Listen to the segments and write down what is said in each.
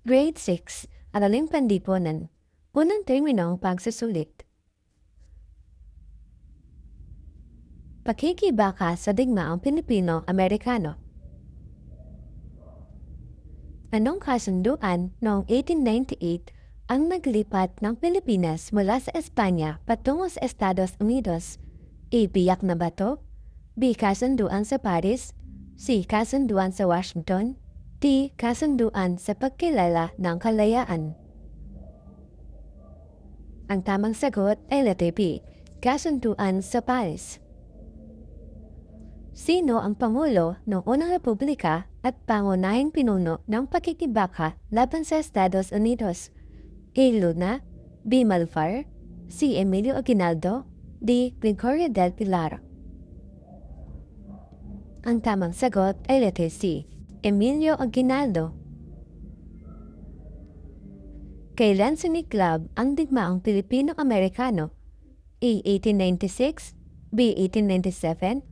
Grade 6, Araling Panlipunan. Unang terminong pagsusulit. Pakikibaka sa digmaang Pilipino-Amerikano. Anong kasunduan noong 1898 ang naglipat ng Pilipinas mula sa Espanya patungo sa Estados Unidos? A. Biyak na Bato. B. Kasunduan sa Paris. C. Kasunduan sa Washington. D. Kasunduan sa pagkilala ng kalayaan. Ang tamang sagot ay letter B. Kasunduan sa Paris. Sino ang Pangulo ng Unang Republika at pangunahing pinuno ng pakikibaka laban sa Estados Unidos? A. Luna. B. Malvar. C. Emilio Aguinaldo. D. Gregorio del Pilar. Ang tamang sagot ay letter C. Emilio Aguinaldo. Kailan siniklab ang digmaang Pilipino-Amerikano? A. 1896. B. 1897.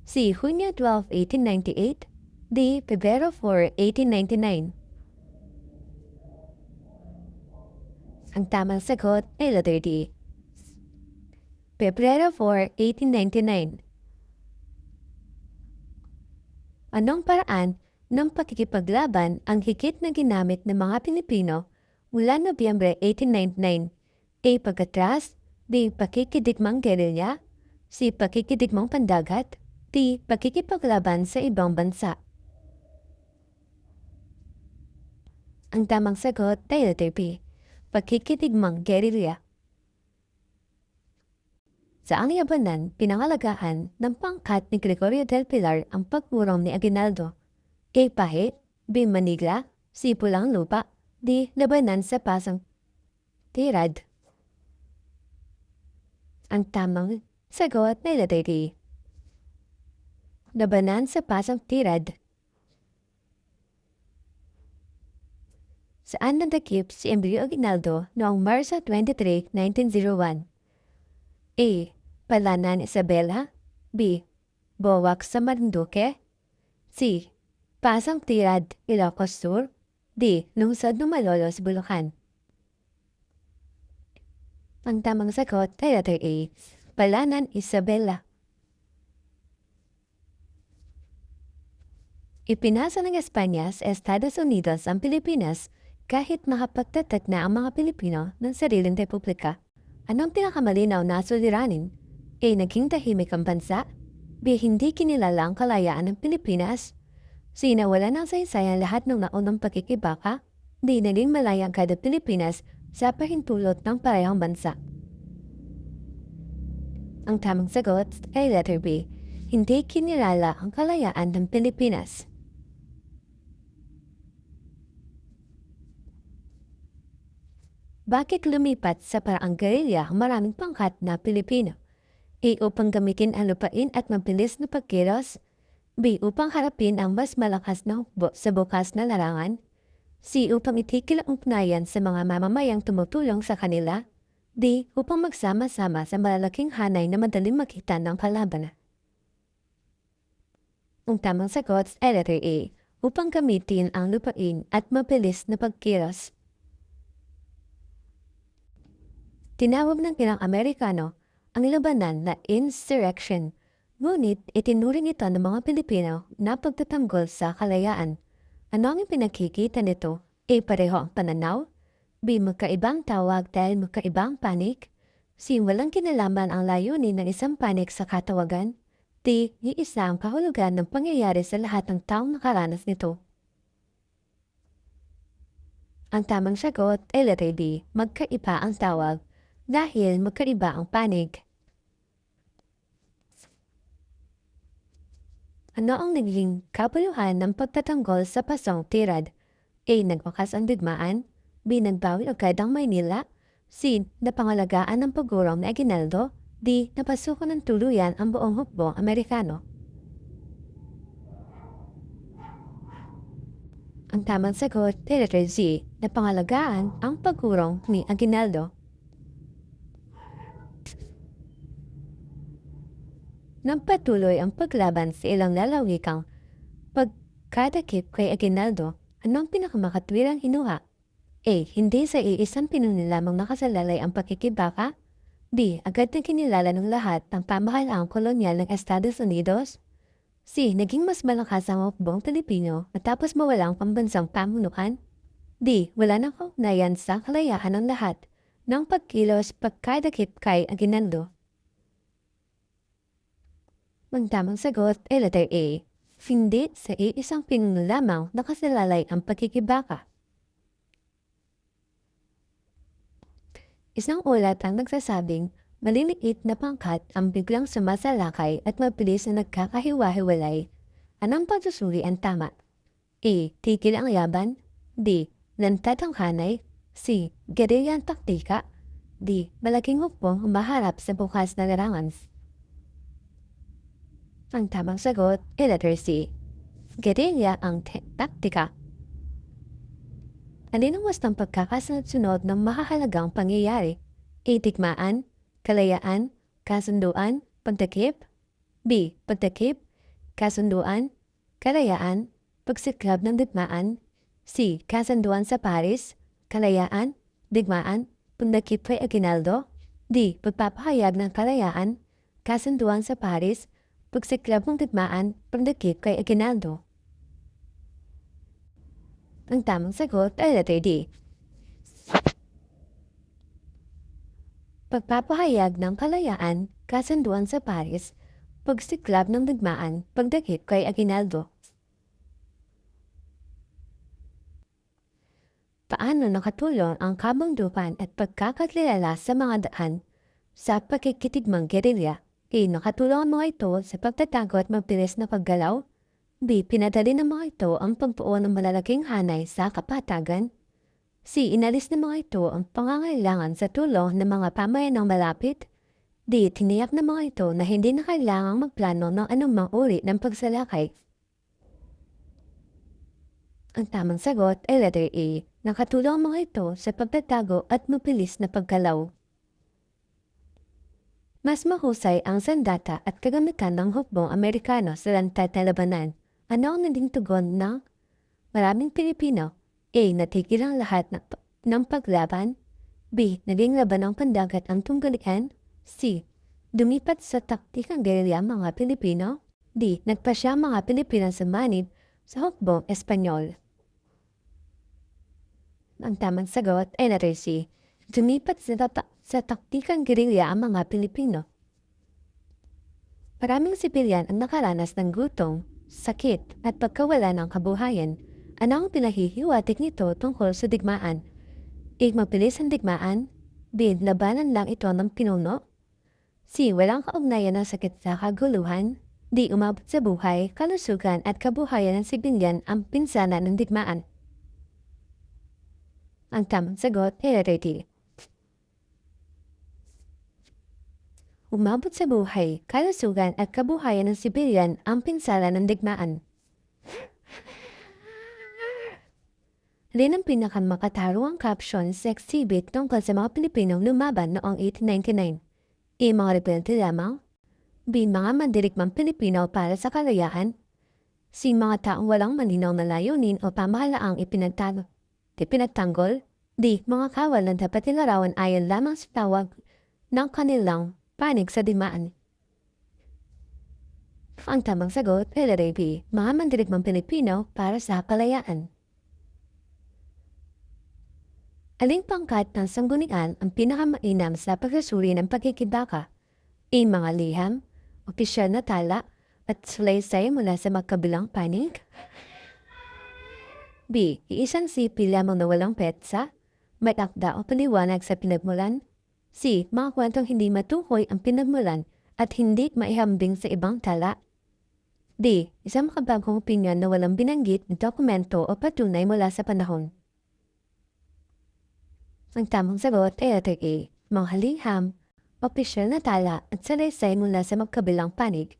C. Hunyo 12, 1898. D. Pebrero 4, 1899. Ang tamang sagot ay letter D. Pebrero 4, 1899. Anong paraan ng pakikipaglaban ang higit na ginamit ng mga Pilipino mula Nobyembre 1899? A. Pagkatras. B. Pakikidigmang gerilya. C. Pakikidigmang pandagat. D. Pakikipaglaban sa ibang bansa. Ang tamang sagot ay letter B. Pakikidigmang gerilya. Sa ang yabanan, pinangalagaan ng pangkat ni Gregorio del Pilar ang pagpurong ni Aguinaldo. A. Pahit. B. Manigla. C. Pulang lupa. D. Labanan sa pasang tirad. Ang tamang sagot ay letter D. Labanan sa pasang tirad. Saan nadakip si Emilio Aguinaldo noong Marso 23, 1901? A. Palanan Isabela. B. Bowak sa Marinduque. C. Pasang Tirad, Ilocos Sur. D. Lungsod ng Malolos, Bulacan. Ang tamang sagot ay letter A. Palanan Isabela. Ipinasa ng Espanya sa Estados Unidos ang Pilipinas kahit makapagtatag na ang mga Pilipino ng sariling republika. Anong pinakamalinaw na suliranin? A. Naging tahimik ang bansa. B. Hindi kinilala ang kalayaan ng Pilipinas. C. Nawala ng saysay lahat ng naunang pakikibaka. D. Naging malaya kada Pilipinas sa pahintulot ng parehong bansa. Ang tamang sagot ay letter B. Hindi kinilala ang kalayaan ng Pilipinas. Bakit lumipat sa paraang gerilya ang maraming pangkat na Pilipino? A. Upang gamitin ang lupain at mabilis na pagkilos. B. Upang harapin ang mas malakas na hukbo sa bukas na larangan. C. Upang itigil ang ugnayan sa mga mamamayang tumutulong sa kanila. D. Upang magsama-sama sa malalaking hanay na madaling makita ng kalaban. Ang tamang sagot ay letter A. Upang gamitin ang lupain at mabilis na pagkilos. Tinawag ng ilang Amerikano ang labanan na insurrection, ngunit itinuring ito ng mga Pilipino na pagtatanggol sa kalayaan. Ano ang pinakikita nito? A. Pareho ang pananaw. B. Magkaibang tawag dahil magkaibang panig. C. Walang kinalaman ang layunin ng isang panig sa katawagan. D. Iisa ang kahulugan ng pangyayari sa lahat ng taong nakaranas nito. Ang tamang sagot ay letter B. Magkaiba ang tawag dahil magkaiba ang panig. Ano ang naging kabuluhan ng pagtatanggol sa pasong tirad? A. Nagwakas ang digmaan. B. Nagbawi agad ang Maynila. C. Napangalagaan ng pagurong ni Aguinaldo. D. Napasukan ng tuluyan ang buong hukbo Amerikano. Ang tamang sagot ay letter Z. Napangalagaan ang pagurong ni Aguinaldo. Nagpatuloy ang paglaban sa ilang lalawikang pagkadakip kay Aguinaldo. Anong pinakamakatwirang hinuha? A. Hindi sa iisang pinuno lamang nakasalalay ang pakikibaka. B. Agad na kinilala ng lahat ng pamahalaang kolonyal ng Estados Unidos. C. Naging mas malakas ang hukbong Pilipino matapos mawala ang pambansang pamunuan. D. Wala nang kaugnayan sa kalayaan ng lahat ng pagkilos pagkadakip kay Aguinaldo. Ang tamang sagot ay letter A. Hindi sa iisang pinuno lamang nakasalalay ang pakikibaka. Isang ulat ang nagsasabing maliliit na pangkat ang biglang sumasalakay at mabilis na nagkakahiwa-hiwalay. Anong pagsusuri ang tama? A. Tigil ang laban. D. Lantad ang hanay. C. Gerilya ang taktika. D. Malaking hukbong humaharap sa bukas na larangan. Ang tamang sagot ay letter C. Gerilya ang taktika. Alin ang mas ng pagkakasunod-sunod ng mahahalagang pangyayari? A. Digmaan, kalayaan, kasunduan, pagtakip. B. Pagtakip, kasunduan, kalayaan, pagsiklab ng digmaan. C. Kasunduan sa Paris, kalayaan, digmaan, pagtakip kay Aguinaldo. D. Pagpapahayag ng kalayaan, kasunduan sa Paris, pagsiklab ng digmaan, pagtakip kay Aguinaldo. Ang tamang sagot ay letter D. Pagpapahayag ng kalayaan, kasunduan sa Paris, pagsiklab ng digmaan, pagdakip kay Aguinaldo. Paano nakatulong ang kabundukan at pagkakakilala sa mga daan sa pagkikitigmang gerilya? A. Nakatulong ang mga ito sa pagtatago at mabilis na paggalaw. B. Pinadali ng mga ito ang pagbuo ng malalaking hanay sa kapatagan. C. Inalis ng mga ito ang pangangailangan sa tulong ng mga pamayanang malapit. D. Tiniyak ng mga ito na hindi na kailangang magplano ng anumang uri ng pagsalakay. Ang tamang sagot ay letter A. Nakatulong ang mga ito sa pagtatago at mabilis na paggalaw. Mas mahusay ang sandata at kagamitan ng hukbong Amerikano sa lantad na labanan. Ano ang naging tugon ng maraming Pilipino? A. Natigil ang lahat ng paglaban. B. Naging laban ng pandagat ang tunggalian. C. Dumipat sa taktikang gerilya mga Pilipino. D. Nagpasya mga Pilipino sa manid sa hukbong Espanyol. Ang tamang sagot ay letter C. Dumipat sa taktikang gerilya ang mga Pilipino. Maraming sibilyan ang nakaranas ng gutom, sakit at pagkawala ng kabuhayan. Ano ang pinahihiwatig nito tungkol sa digmaan? A. Mabilis ang digmaan. B. Labanan lang ito ng pinuno. C. Walang kaugnayan ng sakit sa kaguluhan. D. Umabot sa buhay, kalusugan at kabuhayan ng sibilyan ang pinsala ng digmaan. Ang tamang sagot ay letter D. Umabot sa buhay, kalusugan at kabuhayan ng sibilyan ang pinsala ng digmaan. Alin ang pinakamakataruang caption sa exhibit tungkol sa mga Pilipinong lumaban noong 1899? A. Mga rebelte lamang. B. Mga mandirigmang Pilipino para sa kalayaan. C. Mga taong walang malinaw na layunin o pamahalaang ipinagtanggol. D. Mga kawal na dapat ilarawan ayon lamang sa tawag ng kanilang panig sa digmaan. Ang tamang sagot ay letter B. Mga mandirigmang Pilipino para sa kalayaan. Aling pangkat ng sanggunian ang pinakamainam sa pagsusuri ng pagkikibaka? A. Mga liham, opisyal na tala, at salaysay mula sa magkabilang panig. B. Iisang sipi lamang na walang petsa, may akda o paliwanag sa pinagmulan. C. Mga kwentong hindi matukoy ang pinagmulan at hindi maihambing sa ibang tala. D. Isang makabagong opinyon na walang binanggit na dokumento o patunay mula sa panahon. Ang tamang sagot ay letter A. Mga liham, opisyal na tala at salaysay mula sa magkabilang panig.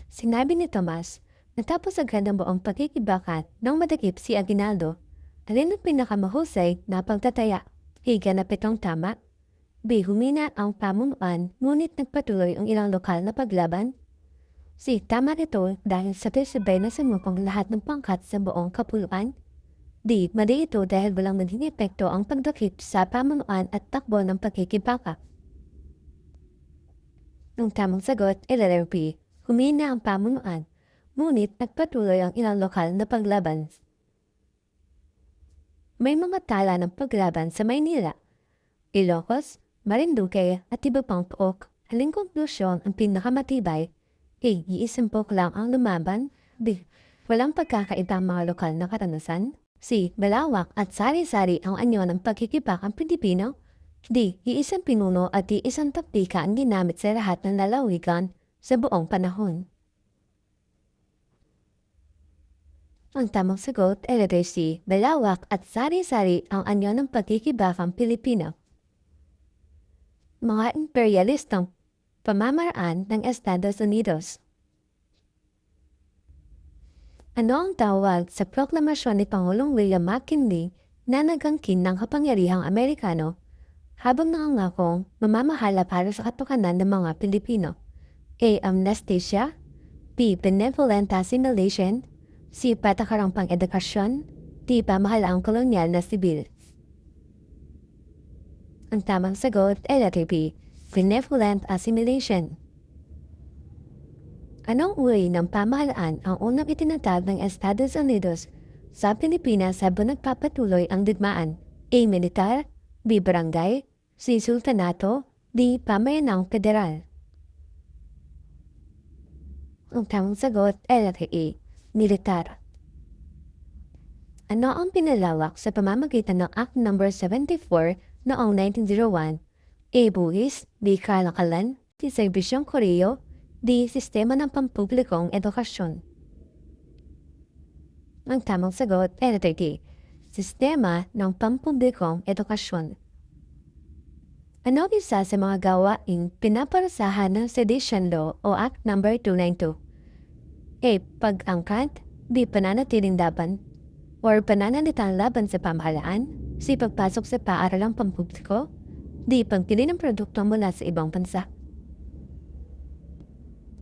Sinabi ni Tomas, natapos agad ang buong pagkikibakan nang madakip si Aguinaldo. Alin ang pinakamahusay na pagtataya? Higa na 7 tama. B. Humina ang pamunuan ngunit nagpatuloy ang ilang lokal na paglaban. C. Tama nito dahil sabay-sabay na sumupong lahat ng pangkat sa buong kapuluan. Di, mali ito dahil walang naging epekto ang pagdakip sa pamunuan at takbo ng pagkikibaka. Ang tamang sagot ay letter B. Humina ang pamunuan, ngunit nagpatuloy ang ilang lokal na paglaban. May mga tala ng paglaban sa Maynila, Ilocos, Marinduque at iba pang pook. Haling konklusyon ang pinakamatibay, iisimpok lang ang lumaban, B. Walang pagkakaibang mga lokal na karanasan, C. Malawak at sari-sari ang anyo ng pagkikibakang Pilipino, D. Iisang pinuno at iisang taktika ang ginamit sa lahat ng lalawigan sa buong panahon. Ang tamang sagot ay letter C. Malawak at sari-sari ang anyo ng pagkikibakang Pilipino. Mga imperialistang pamamaraan ng Estados Unidos. Ano ang tawag sa proklamasyon ni Pangulong William McKinley na nagangkin ng kapangyarihang Amerikano habang nangangakong mamamahala para sa katukanan ng mga Pilipino? A. Amnestia, B. Benevolent assimilation, C. Patakarang pang-edukasyon, D. Pamahalaang kolonyal na sibil. Ang tamang sagot ay letter B. Benevolent assimilation. Anong uri ng pamahalaan ang unang itinatag ng Estados Unidos sa Pilipinas habang nagpapatuloy ang digmaan? A. Militar, B. Barangay, C. Sultanato, D. Pamayanang Federal. Ang tamang sagot ay letter A. Militar. Ano ang pinalawak sa pamamagitan ng Act No. 74 noong 1901? A. Buwis, B. Kalakalan, C. Serbisyong Koreo, D. Sistema ng pampublikong edukasyon. Ang tamang sagot ay letter D. Sistema ng pampublikong edukasyon. Ano isa sa mga gawaing pinaparusahan ng Sedition Law o Act No. 292? A. Pag-angkat, B. Pananatiling laban, or pananalitang laban sa pamahalaan, C. Pagpasok sa paaralang pampubliko, D. Pagpili ng produkto mula sa ibang bansa.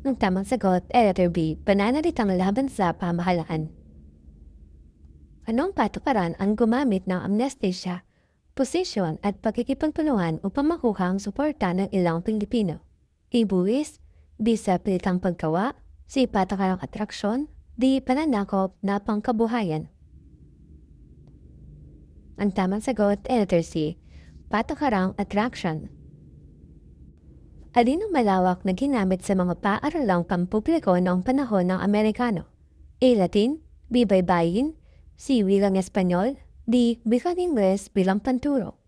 Ang tamang sagot ay letter B. Pananalitang laban sa pamahalaan. Anong patukaran ang gumamit ng amnestisya, posisyon at pagkikipagtulungan upang makuha ang suporta ng ilang Pilipino? A. Buwis, B. Sa pilitang paggawa, C. Patakarang atraksyon, D. Pananakop na pangkabuhayan. Ang tamang sagot ay letter C. Patakarang attraction. Alin ang malawak na ginamit sa mga paaralang pampubliko noong panahon ng Amerikano? A. Latin, B. Baybayin, C. Wilang Espanyol, D. Wikang Ingles bilang panturo.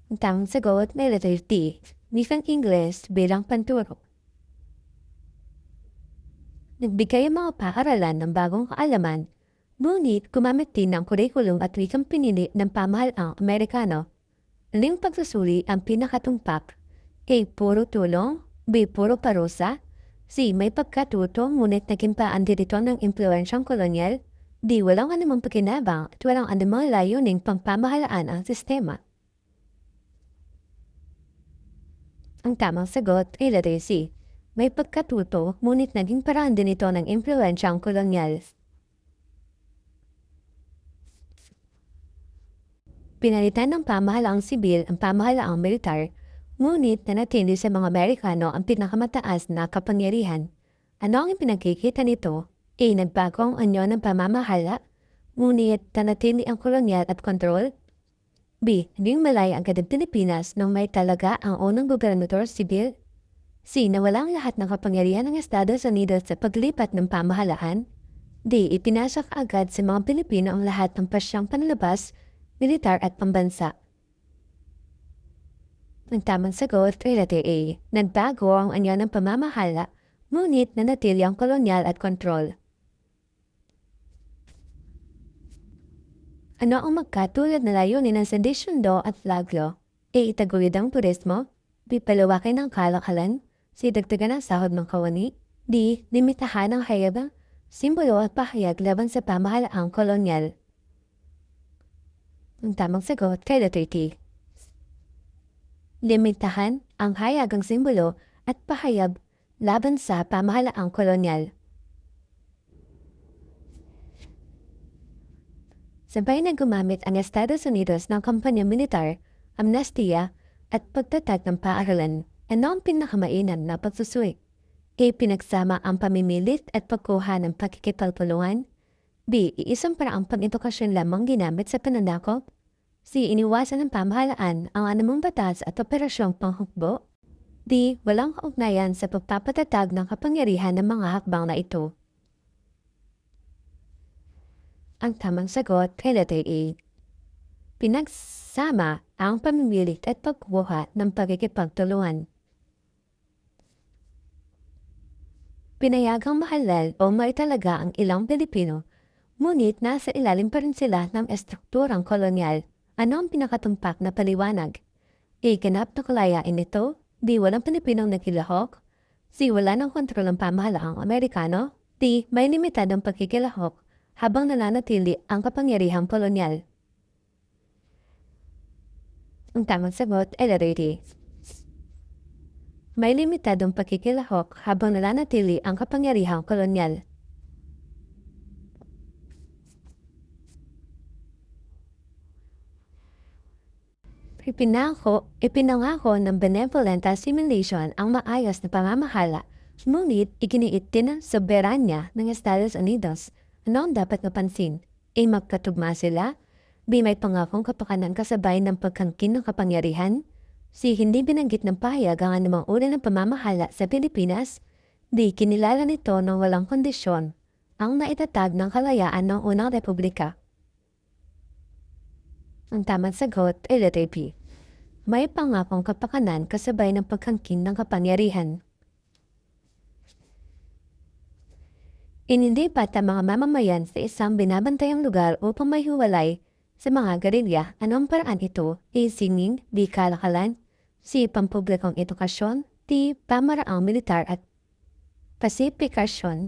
Ang tamang sagot ay letter D. Wikang Ingles bilang panturo. Nagbigay ang mga paaralan ng bagong kaalaman, ngunit gumamit din ng kurikulum at wikang pinili ng pamahalaang Amerikano. Aling pagsusuri ang pinakatumpak? A. Puro tulong, B. Puro parusa, C. May pagkatuto ngunit naging paandirito ng impluensyang kolonyal, D. Walang anumang pakinabang at walang anumang layuning pangpamahalaan ang sistema. Ang tamang sagot ay letter C. May pagkatuto ngunit naging paraan din ito ng impluensyang kolonyal. Pinalitan ng pamahalaang sibil ang pamahalaang militar, ngunit nanatili sa mga Amerikano ang pinakamataas na kapangyarihan. Ano ang pinagkikita nito? A. Nagbago ang anyo ng pamamahala, ngunit nanatili ang kolonyal at kontrol. B. Naging malaya ang kadang Pilipinas nang may talaga ang unang gobernador sibil. C. Nawala ang lahat ng kapangyarihan ng Estados Unidos sa paglipat ng pamahalaan. D. Ipinasok agad sa mga Pilipino ang lahat ng pasyang panlabas, militar at pambansa. Ang tamang sagot ay letter A. Nagbago ang anyo ng pamamahala, ngunit nanatili ang kolonyal at kontrol. Ano ang magkatulad na layunin ng Sedition Law at Flag Law? A. Itaguyod ang turismo, B. Palawakin ang kalakalan, C. Dagdagan ang sahod ng kawani, D. Limitahan ang hayabang, simbolo at pahayag laban sa pamahalaang kolonyal. Ang tamang sagot kay letter T. Limitahan ang hayagang simbolo at pahayag laban sa pamahalaang kolonyal. Sabay na gumamit ang Estados Unidos ng kampanya militar, amnestiya, at pagtatag ng paaralan, ano ang pinakamainan na pagsusuwi? A. Pinagsama ang pamimilit at pagkuha ng pakikipagpulungan. B. Iisang paraang pang-edukasyon lamang ginamit sa pananakop. C. Iniwasan ng pamahalaan ang anumang batas at operasyong panghukbo. D. Walang kaugnayan sa pagpapatatag ng kapangyarihan ng mga hakbang na ito. Ang tamang sagot kay letter A. Pinagsama ang pamimilit at pagkuha ng pakikipagtulungan. Pinayagang mahalal o maitalaga ang ilang Pilipino, ngunit nasa ilalim pa rin sila ng estrukturang kolonyal. Ano ang pinakatumpak na paliwanag? A. Ganap na kalayain ito. D. Walang Pilipinong nakilahok. C. Wala ng kontrol ng pamahalaang Amerikano. D. May limitadong pagkikilahok habang nananatili ang kapangyarihang kolonyal. Ang tamang sagot ay letter D. May limitadong pagkikilahok habang nananatili ang kapangyarihang kolonyal. Ipinangako ng benevolent assimilation ang maayos na pamamahala, ngunit iginiit din ang soberanya ng Estados Unidos. Ano ang dapat napansin? A. Magkatugma sila. B. May pangakong kapakanan kasabay ng pagkangkin ng kapangyarihan. C. Hindi binanggit ng pahayag ang anumang uri ng pamamahala sa Pilipinas. D. Kinilala nito ng walang kondisyon ang naitatag ng kalayaan ng unang republika. Ang tamang sagot ay letter B. May pangakong kapakanan kasabay ng pagkangkin ng kapangyarihan. Inindipat ang mga mamamayan sa isang binabantayang lugar upang mahiwalay sa mga gerilya. Anong paraan ito? A. Singing. B. Kalakalan. C. Pampublikong edukasyon. D. Pamaraang militar at pasifikasyon.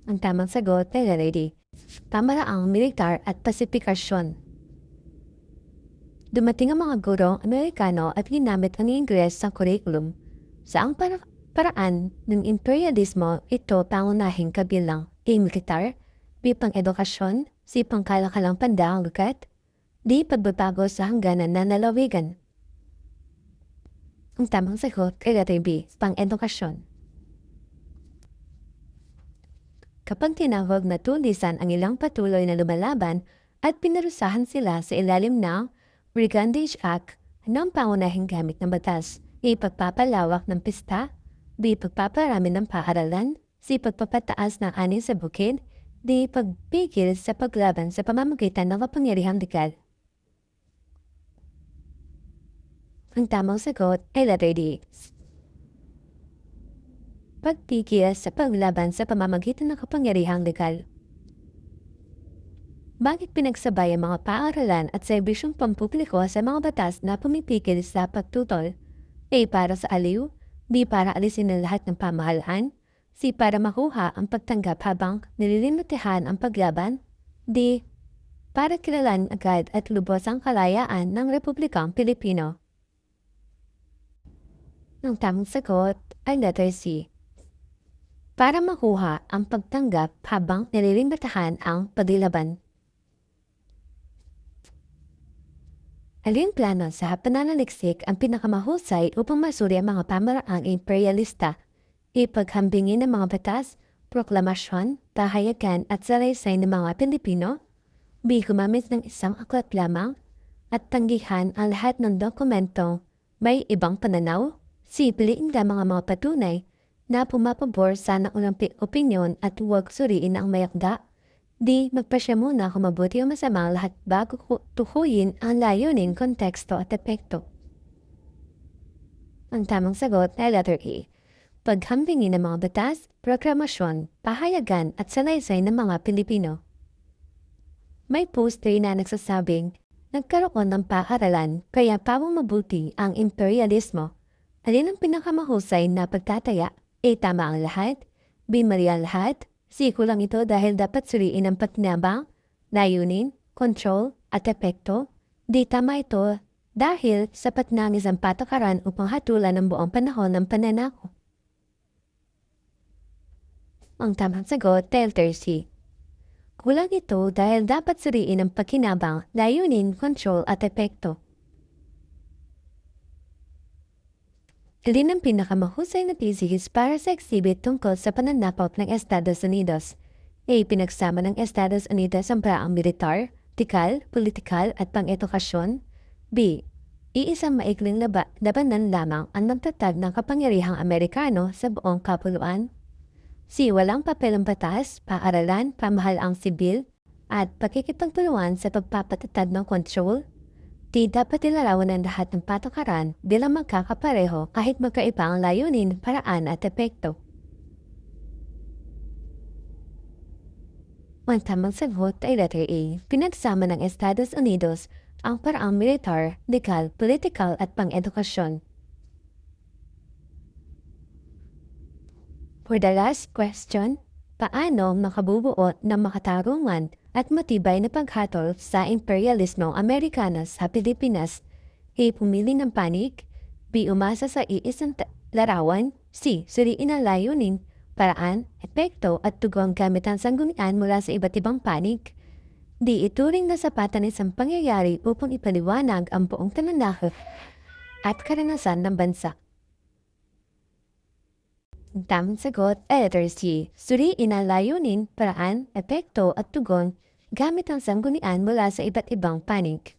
Ang tamang sagot ay letter D. Pamaraang militar at pasifikasyon. Dumating ang mga gurong Amerikano at ginamit ang Ingles sa curriculum. Saang paraan ng imperialismo ito pangunahing kabilang? A. Militar. B. Pang-edukasyon. C. Pangkalakalang pandaang lugat. D. Pagbabago sa hangganan na nalawigan. Ang tamang sagot ay letter B. Pang-edukasyon. Kapag tinawag na tulisan ang ilang patuloy na lumalaban at pinarusahan sila sa ilalim ng Brigandage Act, ano ang pangunahing gamit ng batas? A. Pagpapalawak ng pista. B. Pagpaparami ng paaralan. C. Pagpapataas ng ani sa bukid. D. Pagpigil sa paglaban sa pamamagitan ng kapangyarihang legal. Ang tamang sagot ay letter D. Pagpigil sa paglaban sa pamamagitan ng kapangyarihang legal. Bakit pinagsabay ang mga paaralan at serbisyong pampubliko sa mga batas na pumipigil sa pagtutol? A. Para sa aliw. B. Para alisin ang lahat ng pamahalaan. C. Para makuha ang pagtanggap habang nililimitahan ang paglaban. D. Para kilalan agad at lubos ang kalayaan ng Republikang Pilipino. Ang tamang sagot ay letter C. Para makuha ang pagtanggap habang nililimitahan ang paglaban. Aling plano sa pananaliksik ang pinakamahusay upang masuri ang mga pamaraang imperialista? Ipaghambingin ng mga batas, proklamasyon, pahayagan at salaysay ng mga Pilipino. B. Gumamit ng isang aklat lamang at tanggihan ang lahat ng dokumentong may ibang pananaw. C. Piliin lamang ang mga patunay na pumapabor sa naunang opinyon at huwag suriin ang mayakda. D. Magpasya muna kung mabuti o masama ang lahat bago tukuyin ang layunin, konteksto at epekto. Ang tamang sagot ay letter A. Paghambingin ng mga batas, proklamasyon, pahayagan at salaysay ng mga Pilipino. May poster na nagsasabing nagkaroon ng paaralan kaya pawang mabuti ang imperialismo. Alin ang pinakamahusay na pagtataya? A. Tama ang lahat. B. Mali ang lahat. C. Kulang ito dahil dapat suriin ang pakinabang, layunin, control at epekto. D. Tama ito dahil sapat na ang isang patakaran upang hatulan ang buong panahon ng pananakop. Ang tamang sagot ay letter C. Kulang ito dahil dapat suriin ang pakinabang, layunin, control at epekto. Alin ang pinakamahusay na thesis para sa exhibit tungkol sa pananakop ng Estados Unidos? A. Pinagsama ng Estados Unidos ang paraang militar, tikal, politikal at pang-edukasyon. B. Iisang maikling labanan lamang ang nagtatag ng kapangyarihang Amerikano sa buong kapuluan. C. Walang papel ang batas, paaralan, pamahalaang sibil, at pakikipagtulungan sa pagpapatatag ng kontrol. Di dapat ilarawan ang lahat ng patakaran bilang magkakapareho kahit magkaiba ang layunin, paraan at epekto. Ang tamang sagot ay letter A. Pinagsama ng Estados Unidos ang paraang militar, legal, political at pang-edukasyon. For the last question, paano makabubuo ng makatarungan at matibay na paghatol sa imperialismo Amerikano sa Pilipinas? A. Pumili ng panig. B. Umasa sa iisang larawan. C. Suriin ang layunin, paraan, epekto at tugon gamit ang sanggunian mula sa iba't ibang panig. D. Ituring na sapat ang isang pangyayari upang ipaliwanag ang buong pananakop at karanasan ng bansa. Ang tamang sagot ay letter C. Suriin ang layunin, paraan, epekto at tugon gamit ang sanggunian mula sa iba't ibang panig.